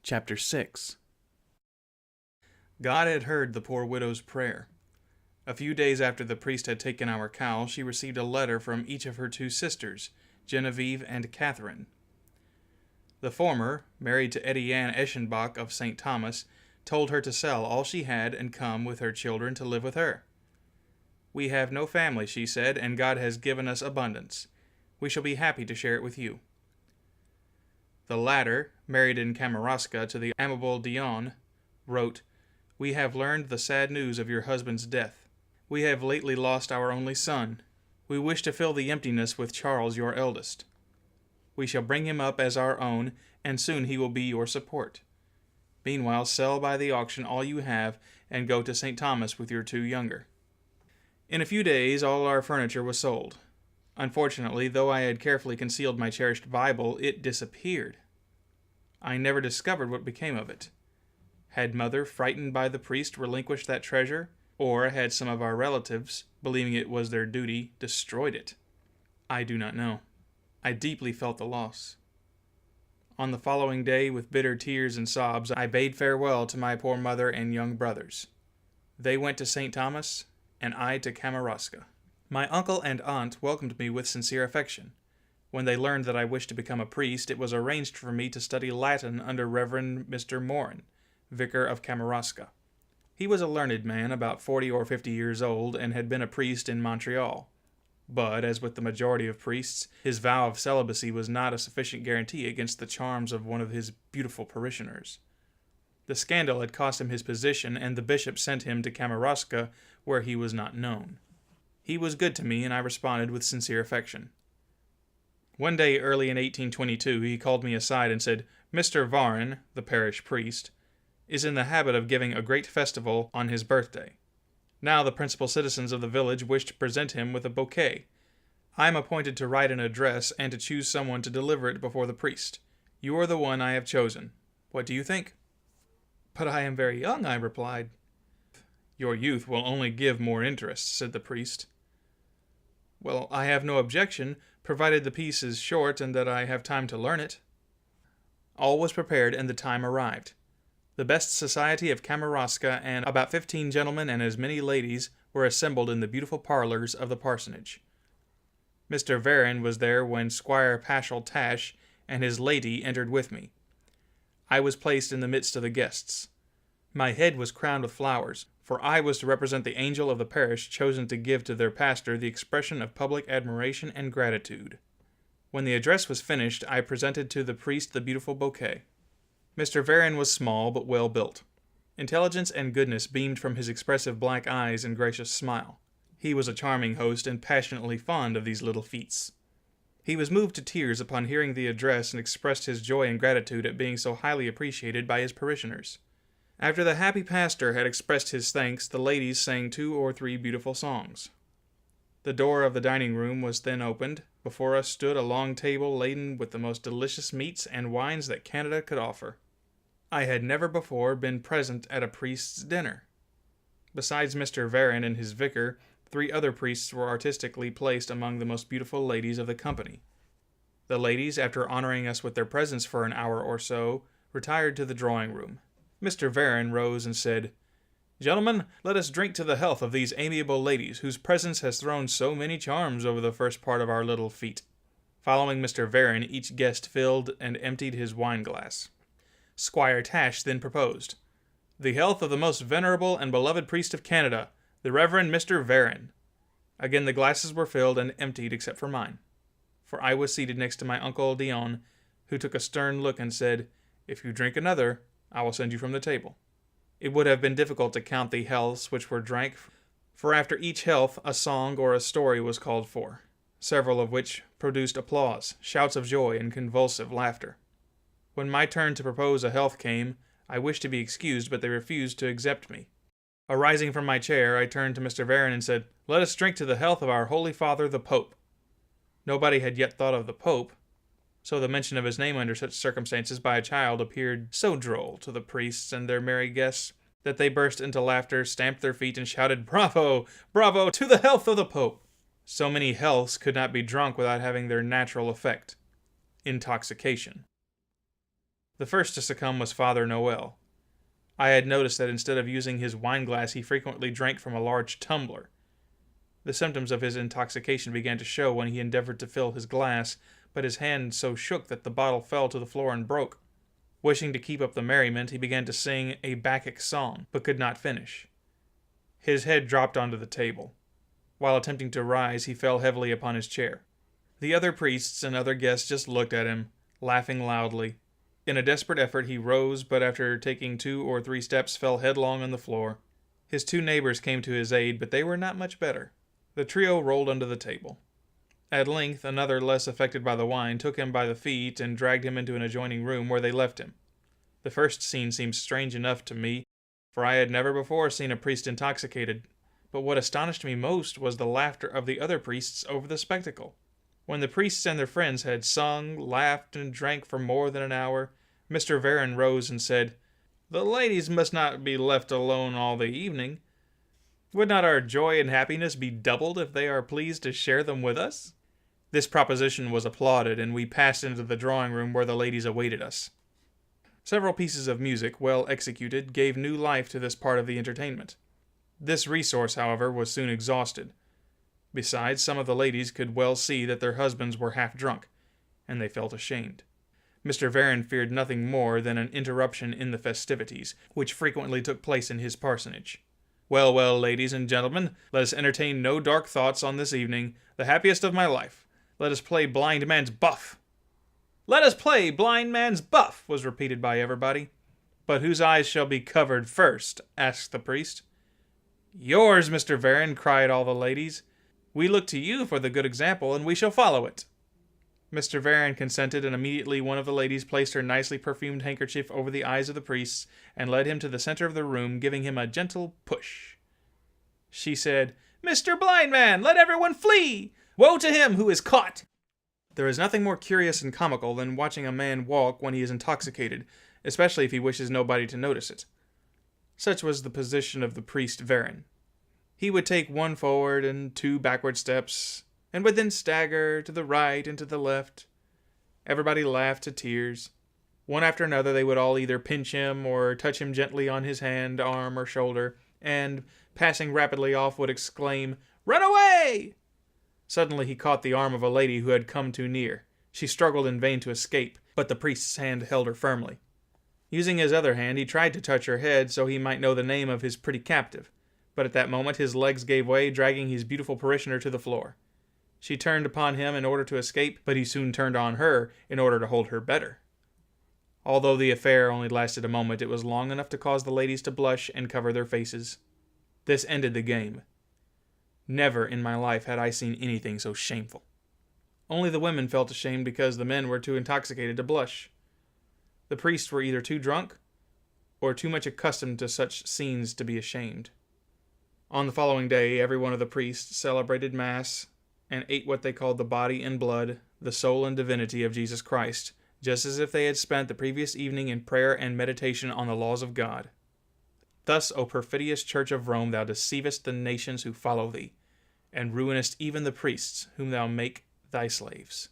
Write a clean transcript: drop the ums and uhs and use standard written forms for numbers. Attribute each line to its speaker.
Speaker 1: Chapter 6. God had heard the poor widow's prayer. A few days after the priest had taken our cow, she received a letter from each of her two sisters, Genevieve and Catherine. The former, married to Etienne Eschenbach of St. Thomas, told her to sell all she had and come with her children to live with her. "We have no family," she said, "and God has given us abundance. We shall be happy to share it with you." The latter, married in Kamouraska to the amiable Dion, wrote, "We have learned the sad news of your husband's death. We have lately lost our only son. We wish to fill the emptiness with Charles, your eldest. We shall bring him up as our own, and soon he will be your support. Meanwhile, sell by the auction all you have, and go to St. Thomas with your two younger." In a few days, all our furniture was sold. Unfortunately, though I had carefully concealed my cherished Bible, it disappeared. I never discovered what became of it. Had Mother, frightened by the priest, relinquished that treasure, or had some of our relatives, believing it was their duty, destroyed it? I do not know. I deeply felt the loss. On the following day, with bitter tears and sobs, I bade farewell to my poor mother and young brothers. They went to St. Thomas, and I to Kamouraska. My uncle and aunt welcomed me with sincere affection. When they learned that I wished to become a priest, it was arranged for me to study Latin under Reverend Mr. Maurin, vicar of Kamouraska. He was a learned man, about 40 or 50 years old, and had been a priest in Montreal. But, as with the majority of priests, his vow of celibacy was not a sufficient guarantee against the charms of one of his beautiful parishioners. The scandal had cost him his position, and the bishop sent him to Kamouraska, where he was not known. He was good to me, and I responded with sincere affection. One day early in 1822 he called me aside and said, "Mr. Maurin, the parish priest, is in the habit of giving a great festival on his birthday. Now the principal citizens of the village wish to present him with a bouquet. I am appointed to write an address and to choose someone to deliver it before the priest. You are the one I have chosen. What do you think?" "But I am very young," I replied. "Your youth will only give more interest," said the priest. "Well, I have no objection, provided the piece is short and that I have time to learn it." All was prepared, and the time arrived. The best society of Kamouraska and about 15 gentlemen and as many ladies were assembled in the beautiful parlors of the parsonage. Mr. Varin was there when Squire Paschal Tash and his lady entered with me. I was placed in the midst of the guests. My head was crowned with flowers, for I was to represent the angel of the parish chosen to give to their pastor the expression of public admiration and gratitude. When the address was finished, I presented to the priest the beautiful bouquet. Mr. Varin was small but well built. Intelligence and goodness beamed from his expressive black eyes and gracious smile. He was a charming host and passionately fond of these little feats. He was moved to tears upon hearing the address and expressed his joy and gratitude at being so highly appreciated by his parishioners. After the happy pastor had expressed his thanks, the ladies sang 2 or 3 beautiful songs. The door of the dining room was then opened. Before us stood a long table laden with the most delicious meats and wines that Canada could offer. I had never before been present at a priest's dinner. Besides Mr. Varin and his vicar, 3 other priests were artistically placed among the most beautiful ladies of the company. The ladies, after honoring us with their presence for an hour or so, retired to the drawing-room. Mr. Varin rose and said, "Gentlemen, let us drink to the health of these amiable ladies, whose presence has thrown so many charms over the first part of our little fete." Following Mr. Varin, each guest filled and emptied his wine-glass. Squire Tash then proposed, "The health of the most venerable and beloved priest of Canada, the Reverend Mr. Varin." Again the glasses were filled and emptied except for mine, for I was seated next to my uncle Dion, who took a stern look and said, "If you drink another, I will send you from the table." It would have been difficult to count the healths which were drank, for after each health a song or a story was called for, several of which produced applause, shouts of joy, and convulsive laughter. When my turn to propose a health came, I wished to be excused, but they refused to accept me. Arising from my chair, I turned to Mr. Varin and said, "Let us drink to the health of our Holy Father the Pope." Nobody had yet thought of the Pope, so the mention of his name under such circumstances by a child appeared so droll to the priests and their merry guests that they burst into laughter, stamped their feet, and shouted, "Bravo! Bravo! To the health of the Pope!" So many healths could not be drunk without having their natural effect, intoxication. The first to succumb was Father Noel. I had noticed that instead of using his wine glass, he frequently drank from a large tumbler. The symptoms of his intoxication began to show when he endeavored to fill his glass, but his hand so shook that the bottle fell to the floor and broke. Wishing to keep up the merriment, he began to sing a Bacchic song, but could not finish. His head dropped onto the table. While attempting to rise, he fell heavily upon his chair. The other priests and other guests just looked at him, laughing loudly. In a desperate effort, he rose, but after taking 2 or 3 steps, fell headlong on the floor. His 2 neighbors came to his aid, but they were not much better. The trio rolled under the table. At length, another less affected by the wine took him by the feet and dragged him into an adjoining room where they left him. The first scene seemed strange enough to me, for I had never before seen a priest intoxicated, but what astonished me most was the laughter of the other priests over the spectacle. When the priests and their friends had sung, laughed, and drank for more than an hour, Mr. Varin rose and said, "The ladies must not be left alone all the evening. Would not our joy and happiness be doubled if they are pleased to share them with us?" This proposition was applauded, and we passed into the drawing room where the ladies awaited us. Several pieces of music, well executed, gave new life to this part of the entertainment. This resource, however, was soon exhausted. Besides, some of the ladies could well see that their husbands were half drunk, and they felt ashamed. Mr. Varin feared nothing more than an interruption in the festivities, which frequently took place in his parsonage. "Well, well, ladies and gentlemen, let us entertain no dark thoughts on this evening, the happiest of my life. Let us play blind man's buff." "Let us play blind man's buff," was repeated by everybody. "But whose eyes shall be covered first?" asked the priest. "Yours, Mr. Varin," cried all the ladies. "We look to you for the good example, and we shall follow it." Mr. Varin consented, and immediately one of the ladies placed her nicely perfumed handkerchief over the eyes of the priest, and led him to the center of the room, giving him a gentle push. She said, "Mr. Blind Man, let everyone flee! Woe to him who is caught!" There is nothing more curious and comical than watching a man walk when he is intoxicated, especially if he wishes nobody to notice it. Such was the position of the priest Varin. He would take 1 forward and 2 backward steps, and would then stagger to the right and to the left. Everybody laughed to tears. One after another they would all either pinch him or touch him gently on his hand, arm, or shoulder, and, passing rapidly off, would exclaim, "Run away!" Suddenly he caught the arm of a lady who had come too near. She struggled in vain to escape, but the priest's hand held her firmly. Using his other hand, he tried to touch her head so he might know the name of his pretty captive, but at that moment his legs gave way, dragging his beautiful parishioner to the floor. She turned upon him in order to escape, but he soon turned on her in order to hold her better. Although the affair only lasted a moment, it was long enough to cause the ladies to blush and cover their faces. This ended the game. Never in my life had I seen anything so shameful. Only the women felt ashamed because the men were too intoxicated to blush. The priests were either too drunk or too much accustomed to such scenes to be ashamed. On the following day, every one of the priests celebrated Mass and ate what they called the body and blood, the soul and divinity of Jesus Christ, just as if they had spent the previous evening in prayer and meditation on the laws of God. Thus, O perfidious Church of Rome, thou deceivest the nations who follow thee, and ruinest even the priests whom thou make thy slaves.